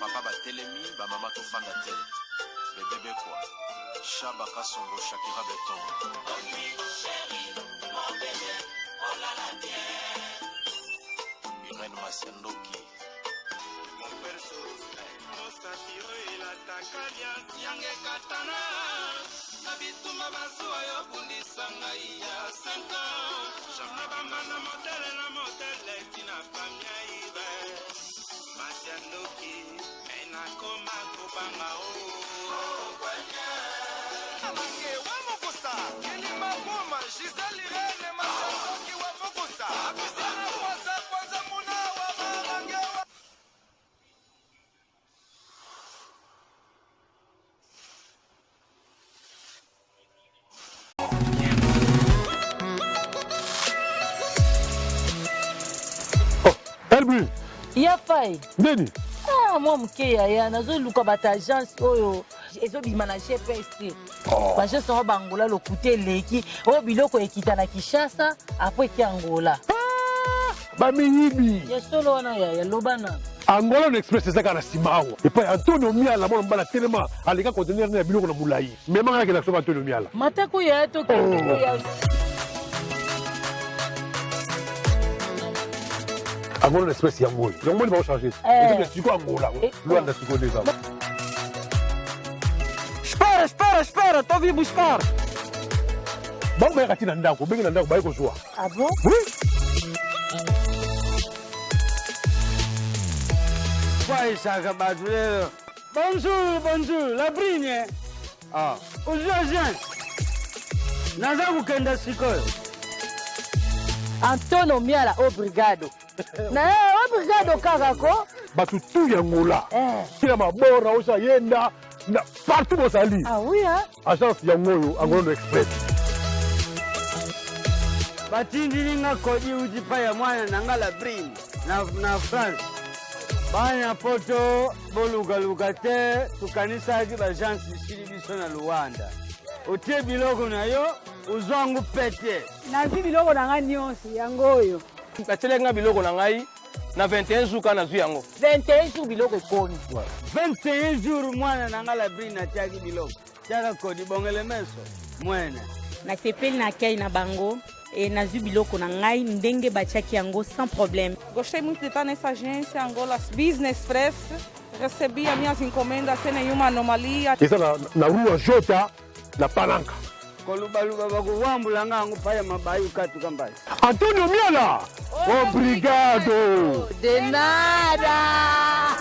papa batelemi bamama tofanda te bebebe kwa Shaba Kasongo Shakira Beton Irene Masiandoki Yange katana na bituma bazuwa yo bundisa ngai ya 5 ans Jamna bambana modele tina pamia ibe Masiandoki ena koma kubanga kwenye Amange wa Mokusa Kili Maguma Giselle Irene Masiandoki wa Mokusa Akusana kwanza muna wa Amange wa Ya fai. Neni? Ah, moi mke ya nazo luka bata agence oyo. Ezo bima na GPS. Parce que bangola lokute leki. O biloko ekita na Kinshasa après ki Angola. Ba minyibi. Ya solo wana ya lobana. Angola Express ezaka na simawo. Et puis Antonio Miala mona mbala tellement alika conteneur na biloko na mulai. Mais manga ke na so Antonio Miala. Matako ya to ya Angola Express yango. Yango ni ba changer. Et puis siko Angola. Luanda siko déjà. Espera, tô vindo buscar. Vamos ver aqui na ndako, bem na ndako, vai com sua. Ah bon? Oui. Vai, saca, brasileiro. Bonjour, la brigne. Ah, o Jorge. Nazaku kenda sikoyo. Antonio Miala, obrigado. Na obrigado kakako. Batu tu ya Angola. Kila mabora osa yenda na partout au Sali. Ah oui hein? Agence ya Ngoyo Angola Express. Batindilinga kodi ujipa ya mwana nangala brin na France. Banya poto boluga te tukanisa ki bagence isili biso na Luanda. Otie biloko na yo uzwangu pete. Na zi biloko na ngai nyonso yango oyo. Batelenga biloko na ngai na 21 jours kana zu yango. 21 jours biloko ekoni. 21 jours mwana nangala brin na tiaki biloko. Tiaka kodi bongele meso. Mwene. Na sepeli na kei na bango. E na zi biloko na ngai ndenge batiaki yango sans problème. Gostei muito de estar nessa agência Angola Business Express. Recebi as minhas encomendas sem nenhuma anomalia. Essa na rua Jota, na Palanca. Kolubaluba bakuwambula ngangu paya mabayu katu kambai. Antonio Miala, obrigado. De nada.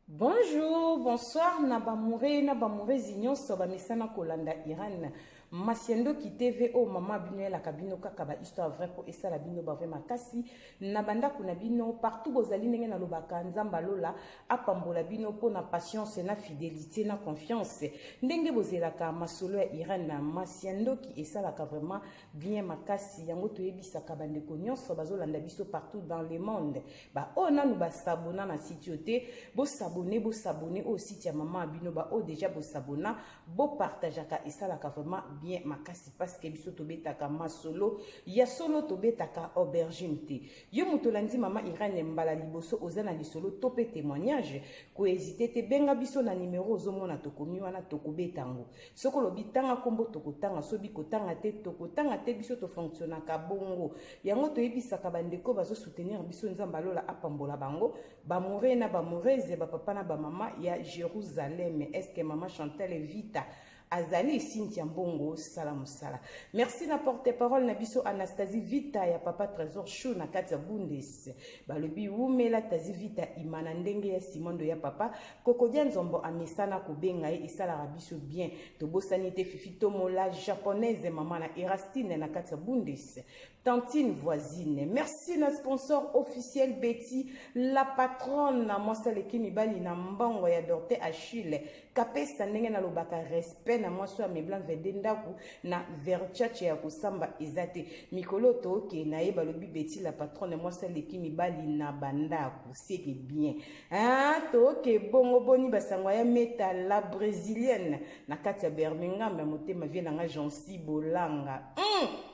Bonjour, bonsoir, Nabamure Zignon, Sobamisana Kolanda Iran. Masiendo qui TV o mama bino la kabino kakaba histoire vrai pour esa la bino ba vrai makasi nabanda kuna bino partout bozali ndenge na lobaka nzamba lola apambola bino po na patience na fidélité na confiance ndenge bozelaka masolo ya Iran na Masiendo qui esa la vraiment bien makasi yango toyebisa kabande ko nyonso bazolanda biso partout dans le monde ba ona nu ba sabona na site te bo s'abonner au site ya mama bino ba o déjà bo s'abona bo partageaka esa la vraiment bien makasi parce que biso tobetaka masolo ya solo tobetaka aubergine te yo mutolandi mama Irane mbala liboso ozana lisolo topé témoignage ko hésiter te benga biso na numéro ozomona tokomi wana tokobetango soko lobitanga kombo tokotanga sobi kotanga te biso to fonctionnaka bongo yango toyebisaka bandeko bazo soutenir biso nzamba lola apambola bango bamore na bamoreze bapapa na bamama ya Jérusalem est-ce que maman Chantal Vita Azali Cynthia Mbongo Salamsala. Merci na porte-parole na biso Anastasie Vita ya papa Trésor Chou na Katia Bundes. Balobi umela tazi Vita imana ndenge ya Simondo ya papa Kokodia Nzombo amesana kubenga e isala rabiso bien. Tobosani te fifito mola japonaise mama na Erastine na Katia Bundes. Tantine voisine. Merci na sponsor officiel Betty la patronne na Mwasa Lekimi Bali na Mbongo ya Dorte Achille. Kapesa ndenge na lobaka respect na mwaso ya meblan vedendaku na verchache ya kusamba ezate mikolo toke na yeba lobi Betty la patronne mwaso Lekimi Bali na bandaku c'est bien toke bongo boni basangwa ya meta la brésilienne na kati ya Birmingham motema vie na nga Jansi Bolanga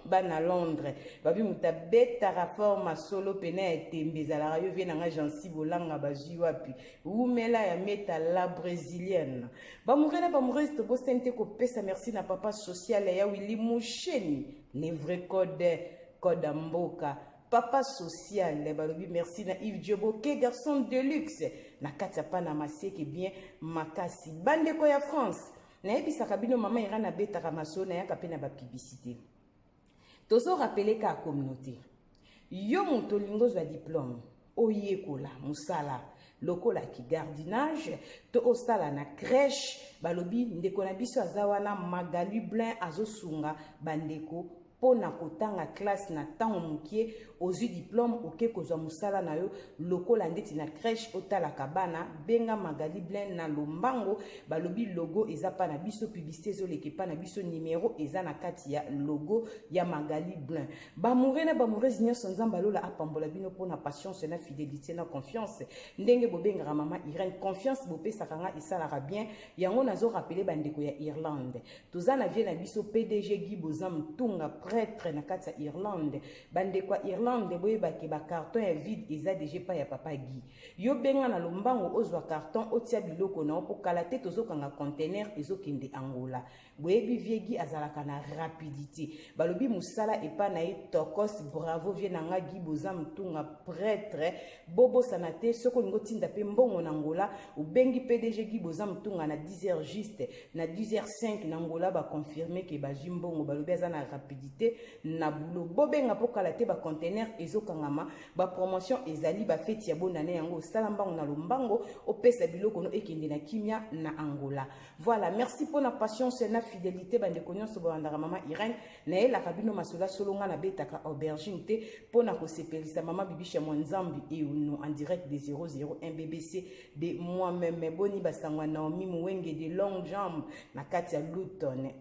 bana Londres babi mutabeta forma solo pena etembeza la yo vient nga jansi bolanga bazui wapi umela ya meta la brésilienne ba murena ba mureste bo sente ko pesa merci na papa social ya Willy Musheni les vrais code mboka papa social balobi merci na Yves Dioboke garçon de luxe na katia pana maseke bien makasi bande ko ya France na ebisaka bino mama irana betaka maso na yaka pe na ba publicité tozo rappeler ka communauté yo moto lingo zwa diplôme oyekola musala lokola ki gardinage to osala na crèche balobi ndeko na biso azawana Magali Blin azosunga bandeko pona kotanga classe na tango mukie ozu diplôme oke kozwa musala na yo lokola ndeti na crèche otala kabana benga Magali Blin na lombango balobi logo eza pa na biso publicité ezoleke pa na biso numéro eza na kati ya logo ya Magali Blin bamoure na bamourezi nyonso nzambe alola apambola bino pona patience na fidélité na confiance ndenge bobengaka mama Irène confiance bopesaka nga esalaka bien yango nazo rappeler bandeko ya Irlande toza na vie na biso PDG Guy Bozam Tunga prêtre na kati ya Irlande bandeko ya Irlande boyebaki ba carton ya vide eza déjà pa ya papa Guy yo benga na lombango ozwa carton otia biloko na opo kala te tozokanga container ezokende Angola boyebi viegi azalaka na rapidité balobi musala epa na ye tokos bravo vie na nga Guy Bozam Tunga prêtre bobo sanate soko lingo tinda pe mbongo na Angola ubengi PDG Guy Bozam Tunga na 10h juste na 10h05 na Angola ba confirmer que ba zimbongo balobi azana rapidité na boulot bobenga po kala te ba container ezokangama ba promotion ezali ba fête ya bonane yango salambango na lombango opesa biloko no ekende na kimia na Angola voilà merci pour la patience na fidélité bande konyoso boandaka mama Irène na ela kabino masola solonga na betaka aubergine te pona ko sepelisa mama bibisha mwanzambi et nous en direct des 001 BBC de moi-même boni basangwa Naomi Muwenge de longue jambe na kati ya Luton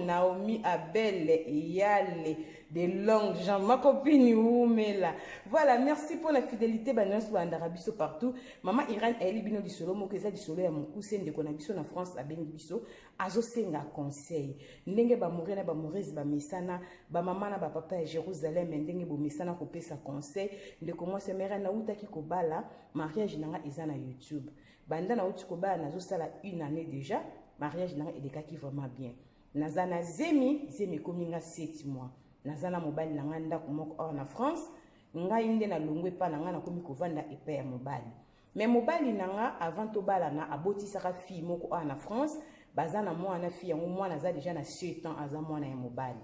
Naomi Abel Yale de longue jambe ma copine Oumela voilà merci pour la fidélité banons bandaka biso partout mama Irène elle bino di solo mo keza di solo ya mokuse ndeko na biso na France abengi biso azosenga conseil ndenge ba mourir na ba mourezi ba mesana ba mama na ba papa ya Jérusalem ndenge bo mesana ko pesa conseil ndeko moi se mère na utaki ko bala mariage nanga eza na YouTube banda na uti ko bala nazo sala une année déjà mariage nanga edekaki vraiment bien nazana zemi kominga 7 mois nazana mobali nanga ndako moko na France ngai nde na longwe pa nanga na komi kovanda epa ya mobali mais mobali nanga avant to bala na abotisaka fille moko na France bazana mwana fille yango mwana za déjà na 7 ans aza mwana ya mobali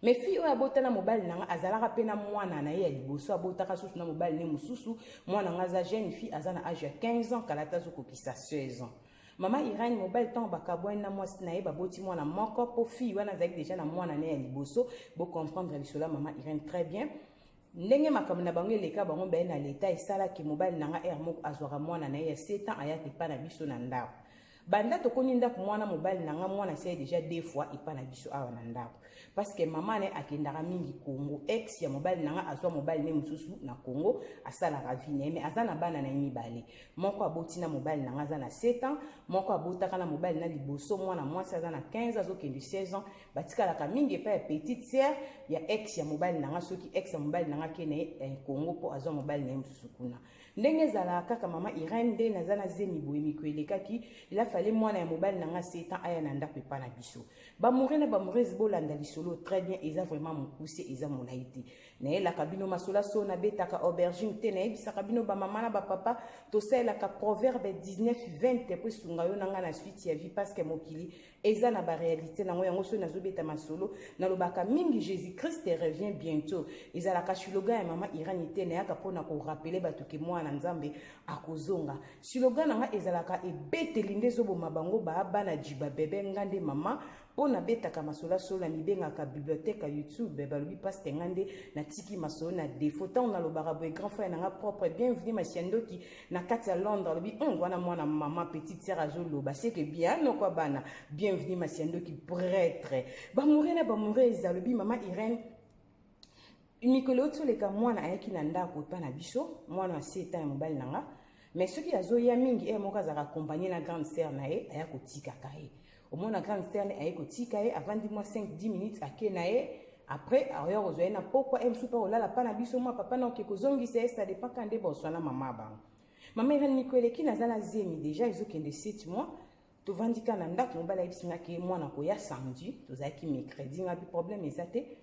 mais fille oyo abotana mobali nanga azalaka pe na mwana na ye ya liboso abotaka susu na mobali ne mususu mwana nanga za jeune fille aza na âge ya 15 ans kalata zokokisa 16 ans mama Irène mobile tant bakabwana na mwasi na ye baboti mwana moko po fille wana zaki déjà na mwana ne ya liboso bo comprendre lisola mama Irène très bien ndenge makambo na bango eleka bango baye na leta esala ki mobile nanga er moko azwaka mwana na ye ya 7 ans ayate pa na biso na ndako banda tokoni ndako mwana mobile nanga mwana c'est déjà 2 fois ipa na biso awa na ndako parce que maman ne akendaka mingi Congo ex ya mobile nanga azwa mobile ne mususu na Congo asala ravine mais azana bana na mibale moko aboti na mobile nanga za na 7 ans moko abotaka na mobile na liboso mwana mwasi aza na 15 azokende 16 ans batikala ka mingi pa ya petite sœur ya ex ya mobile nanga soki ex ya mobile nanga kene Congo po azwa mobile ne mususu kuna ndenge zala kaka mama Irène de nazana zemi boyemi ko elekaki il fallait mwana ya mobile nanga 7 ans aya na ndako pa na biso ba mourena ba mourezi bolanda lisolo très bien eza vraiment mokuse eza molaiti na ela kabino masola so na betaka aubergine te na ebisa kabino ba mama na ba papa to sela ka proverbe 19:20 po sunga yo nanga na suite ya vie parce que mokili eza na ba réalité nango yango so nazobeta masolo na lobaka mingi Jésus Christ revient bientôt ezala ka slogan ya mama Irène te na yaka pona ko rappeler batuke mwana nzambe akozonga slogan nanga ezala ka ebeteli ndezo bo mabango ba bana jiba bebe ngande mama pona betaka masola sola mibenga ka bibliothèque YouTube balobi paste ngande na tiki masolo na défaut tant na lobara boy grand frère nanga propre bienvenue Masiandoki na kati ya Londres lobi wana mwana mama petite sœur azoloba c'est que bien no kwa bana bienvenue Masiandoki prêtre ba mourir na ba mourir ezalobi mama Irène mikolo tsoleka mwana ayaki na ndako pa na biso mwana wa 7 ans ya mobali nanga mais soki azoya mingi moko azaka accompagner na grande sœur na ye aya kotika kaye au moins na grande sœur ne aye kotika ye avant 10 minutes ake na ye après ayo ozwa na pourquoi em super olala pa na biso moi papa na okeko zongisa ça dépend quand de boswana mama ba mama Irène Mikweleki nazala zemi déjà ezokende 7 mois tovandika na ndako mobala yebisinga ke mwana koya samedi tozalaki mercredi nga bi problème ezate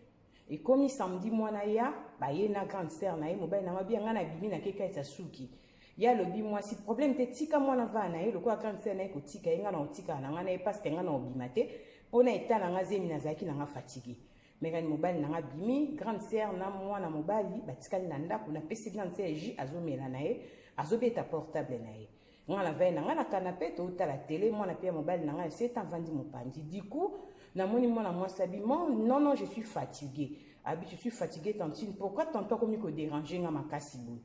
et comme samedi mwana ya baye na grande sœur na ye mobali na mabi nga na bimi na keka etsa suki ya lobi moi si problème te tika mwana va na ye lokwa grande sœur na ye kotika ye nga na otika na nga na ye parce que nga na obima te pona eta na nga zemi nazalaki na nga fatigué mais mobali na nga bimi grande sœur na mwana mobali batikali na ndako na pesi grande sœur ji azomela na ye azobeta portable na ye nga na veille na nga na canapé to ta la télé mwana pia mobali na nga c'est vandi mopandi du coup na moni mwana moi sabiment non je suis fatigué abi je suis fatigué tantine pourquoi tantôt comme ko déranger nga makasi boy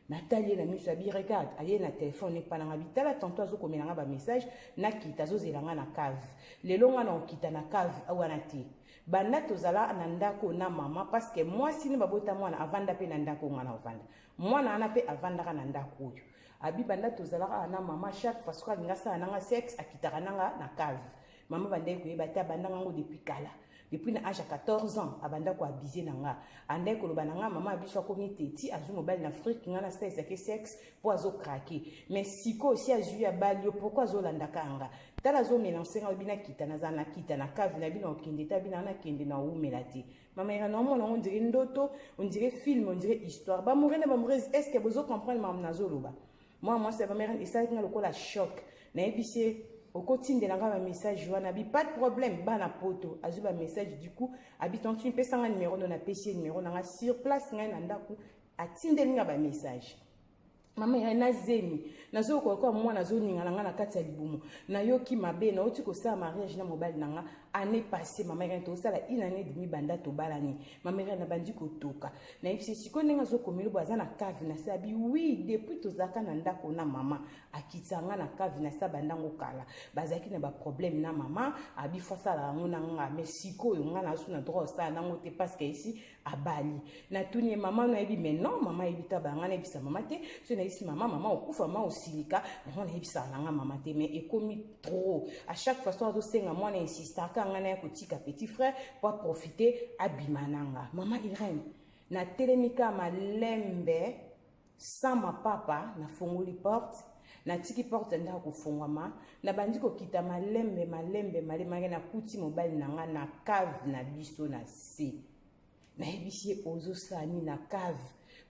Nathalie na miso abi regarde aye na téléphone ne pas na bitala tantôt azo komela nga ba message na kita zo zelanga na cave lelo nga na okita na cave awana te banda tozala na ndako na mama parce que moi sini babota mwana avanda pe na ndako nga na ovanda mwana ana pe avanda na ndako oyo abi banda tozala na mama chaque fois que nga sa na nga sexe akitaka na cave mama banda ko yebata banda ngo depuis kala depuis na âge à 14 ans abanda ko abiser na nga ande ko loba na nga mama abiso ko miteti azu mobile na Afrique nga na sexe ke sexe po azo craquer mais siko aussi azu ya balio pourquoi azo landa kanga tala zo mélanger nga bina kita na zana kita na cave na bina okende ta bina na kende na umelati mama ira no mona on dirait ndoto on dirait film on dirait histoire ba mourir na ba mourir est-ce que vous comprenez mam nazo loba moi c'est ma mère et ça nga lokola choc na ebise au quotidien de la message wana bi pas de problème bana poto azuba message du coup habitant tu peux sans numéro on a PC numéro na sur place nga na ndaku atindeli nga ba message mama ya na zemi nazo ko mwana zo ninga nga na kati ya libumu na yoki mabe na oti ko sa mariage na mobile nanga année passée mama ya to sala une année demi banda to balani mama ya na bandi ko toka na ipsi siko ninga zo komelo baza na cave na sabi oui depuis to zaka na ndako na mama akitsanga na cave na sa bandango kala bazaki na ba problème na mama abi fasa la ngona nga mais siko yo nga na su na droit ça na ngote parce que ici à Bali na tuni mama na ebi mais non mama ebita banga na ebisa mama te so na isi mama okufa mama osilika on ebisa na mama te mais ekomi trop à chaque fois so senga mwana insista kanga na kotika petit frère pour profiter abimananga mama Irène na telemika malembe sans ma papa na fongoli porte na tiki porte nda ko fongwama na bandi ko kita malembe malembe na kuti mobile nanga na cave na biso na se na ebisi ozo sani na cave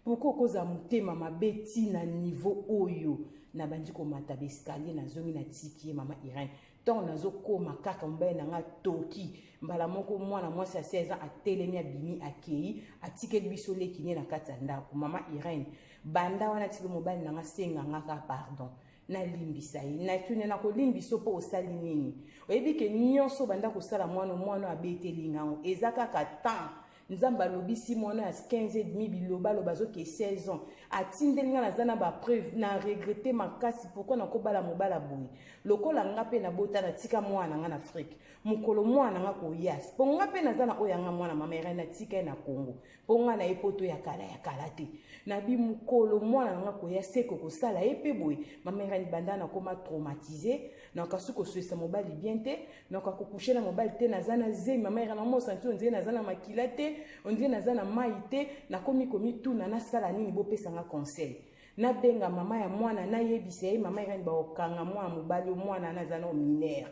pourquoi koza mutema mabeti na niveau oyo na bandi ko mata escalier na zongi na tiki mama Irène tant nazo koma kaka mbaye nanga toki mbala moko mwana mwasi ya 16 ans atelemi abimi akei atike biso lekine na kati ya ndako mama Irène banda wana tilo mobile nanga senga ngaka pardon na limbisa ye na tune na ko limbiso po osali nini oyebi ke nyonso banda ko sala mwana abeteli ngango ezaka ka temps nzamba lobisi mwana ya 15 et demi biloba lobazo ke 16 ans atindeli nga nazana ba preuve na regretter makasi pourquoi na ko bala mobala boyi lokola nga pe na bota na tika mwana nga na Afrique mukolo mwana nga ko yas po nga pe nazana oya nga mwana mama Irène na tika na Congo po nga na epoto ya kala te na bi mukolo mwana nga ko yas ko ko sala epe boyi mama Irène banda na koma traumatisé na kasuko suisa mobali bien te na ko coucher na mobali te nazana ze mama Irène mo santi onze nazana makila te on dit nazana maite na komi tu na sala nini bo pesa nga conseil na benga mama ya mwana na yebise mama Irène ba okanga mwana mobali mwana nazana mineur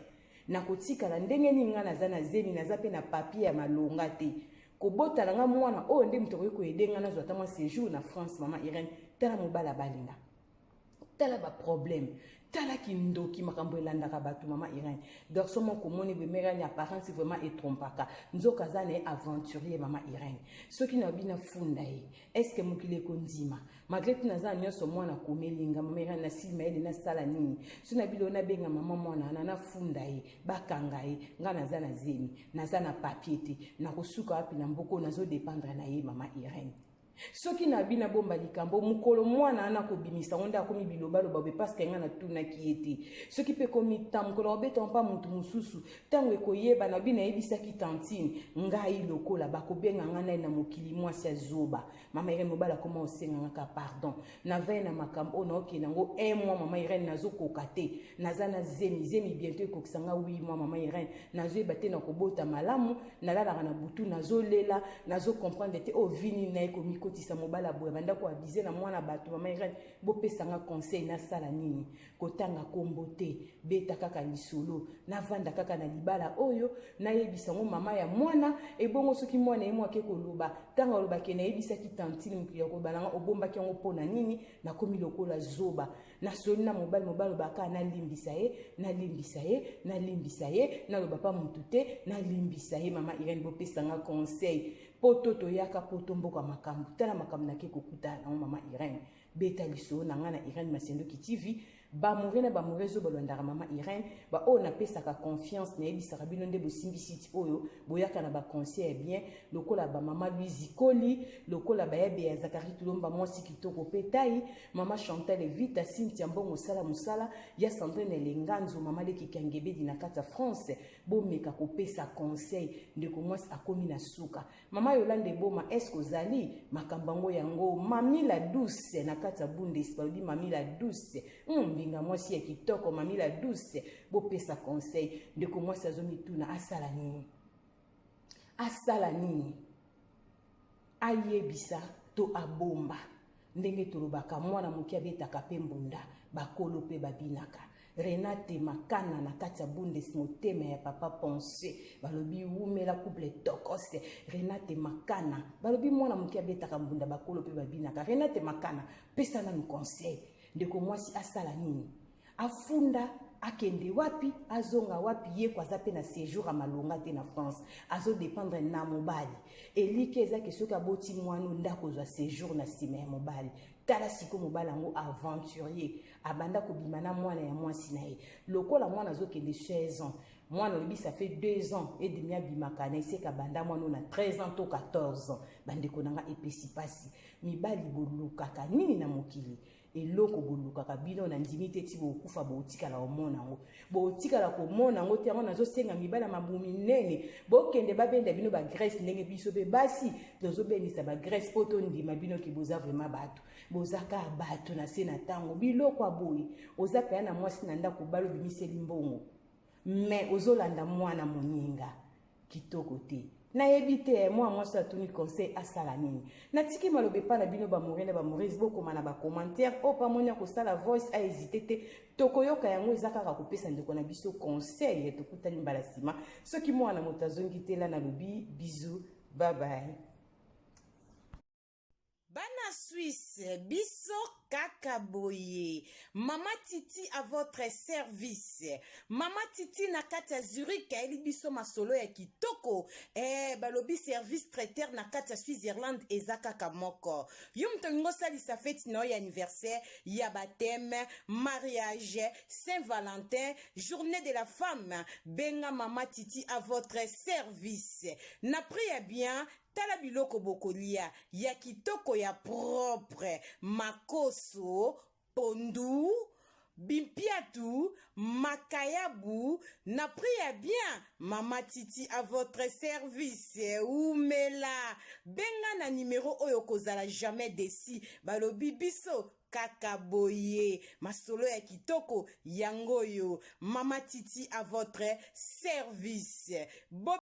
na kotika la ndenge ni nga nazana zemi nazape na papier ya malonga te kobota la nga mwana o nde mtoko ko edenga na zota moi séjour na France mama Irène tala mobala balinga tala ba problème tala kindoki makambo elandaka bato mama Irène garçon moko moni be mera ni apparence vraiment etrompaka nzoka zane aventurier mama Irène soki na bina funda ye est-ce que mokile kondima malgré tout naza nyonso mwana komelinga mama Irène na silma ele na sala nini so na bilo na benga mama mwana na funda ye bakanga ye nga naza na zemi naza na papier te na kosuka api na mboko nazo dépendre na ye mama Irène soki na bina bomba likambo mukolo mwana ana kobimisa onda akomi bilobaloba be parce que nga na tunaki ete soki pe komi tamukolo obeta mpa mutu mususu tango ekoyeba na bina yebisaki tantine ngai lokola bakobenga nga na na mokili mwasi azoba mama Irene mobala koma osenga ngaka pardon na ve na makambo na okenda ngo mois mama Irene nazokoka te naza na zemi bientôt ekokisa nga 8 mois mama Irene nazoyeba te na kobota malamu nalalaka na butu nazolela nazo comprendre te ovini na ekomi kotisa mobala boya banda ko abize na mwana bato mama Irene bopesanga conseil na sala nini kotanga kombo te beta kaka lisolo na vanda kaka na libala oyo na yebisa ngo mama ya mwana ebongo soki mwana ye mwake koloba tanga loba ke na yebisa ki tantine mukili ya kobalanga obomba ki ngo pona nini na komi lokola zoba na soli na mobala baka na limbisa ye na loba pa mutu te na limbisa ye mama Irene bopesanga conseil poto to yaka poto mboka makambu tala makambu nake kokuta na mama Irene beta liso na ngana Irene Masendoki TV ba mourir ba mourezo balondara mama Irene ba o na pesaka confiance na ebisaka bino nde bosimbi site oyo boyaka na ba conseil bien lokola ba mama Louise Koli lokola ba yabe ya Zakari Tulomba mwasi kitoko petai mama Chantal Vita Cynthia Mbongo sala musala ya Sandrine Lenganzo mama Leki Kangebedi na kata France bo meka kopesa conseil ndeko mwasi akomi na suka mama Yolande Boma esko zali makambango yango mami la douce na kata Bundes balodi mami la douce mbinga mwasi ya kitoko mami la douce bopesa conseil ndeko mwasi azomituna asala nini ayebisa to abomba ndenge tolobaka mwana moki abetaka pe mbunda bakolo pe babinaka Renate Makana na kati ya Bundes motema ya papa Ponce balobi umela couple tokose Renate Makana balobi mwana moki abetaka mbunda bakolo pe babinaka Renate Makana pesa na conseil ndeko mwasi asala nini afunda akende wapi azonga wapi ye kwaza pe na séjour amalonga te na France azo dépendre na mobali elike ezaki soki aboti mwana ndako za séjour na sima ya mobali tala siko mobali yango aventurier abanda kobima na mwana ya mwasi na ye lokola mwana azokende 16 ans mwana lobi ça fait 2 ans et demi abimaka na eseka banda mwana na 13 ans to 14 ans bandeko nanga epesi pasi mibali bolukaka nini na mokili eloko bolukaka bino na ndimi te ti bokufa botikala omona ngo botikala komona ngo te ngo nazosenga mibala mabumi nene bokende babenda bino ba Grèce ndenge biso be basi tozobendisa ba Grèce poto ndima bino ki boza vraiment bato bozaka bato na se na tango biloko aboyi ozaka na mwasi na ndako balo bimiseli mbongo mais ozolanda mwana moninga kitoko te na yebite moi mwasi atuni conseil asala nini natiki malobe pa na bino ba mourir na ba mourir bokoma na ba commentaire o pa monia ko sala voice a hésité te tokoyoka yango ezaka ka kopesa ndeko na biso conseil tokutali mbala sima soki mwana motazongi te la na lobi bisous bye bye Bana Suisse, biso kaka boye. Mama Titi à votre service. Mama Titi na kata Zurich, eli biso masolo ya kitoko. Balobi service traiteur na kata Switzerland ezaka kamoko. Yum tongo sali sa fête no ya anniversaire, ya baptême, mariage, Saint-Valentin, journée de la femme. Benga Mama Titi à votre service. Na priya bien. Tala biloko bokolia ya kitoko ya propre makoso pondu bimpiatu makayabu na priya bien Mama Titi à votre service umela benga na numéro oyo kozala jamais desi balobi biso kaka boye masolo ya kitoko yangoyo Mama Titi à votre service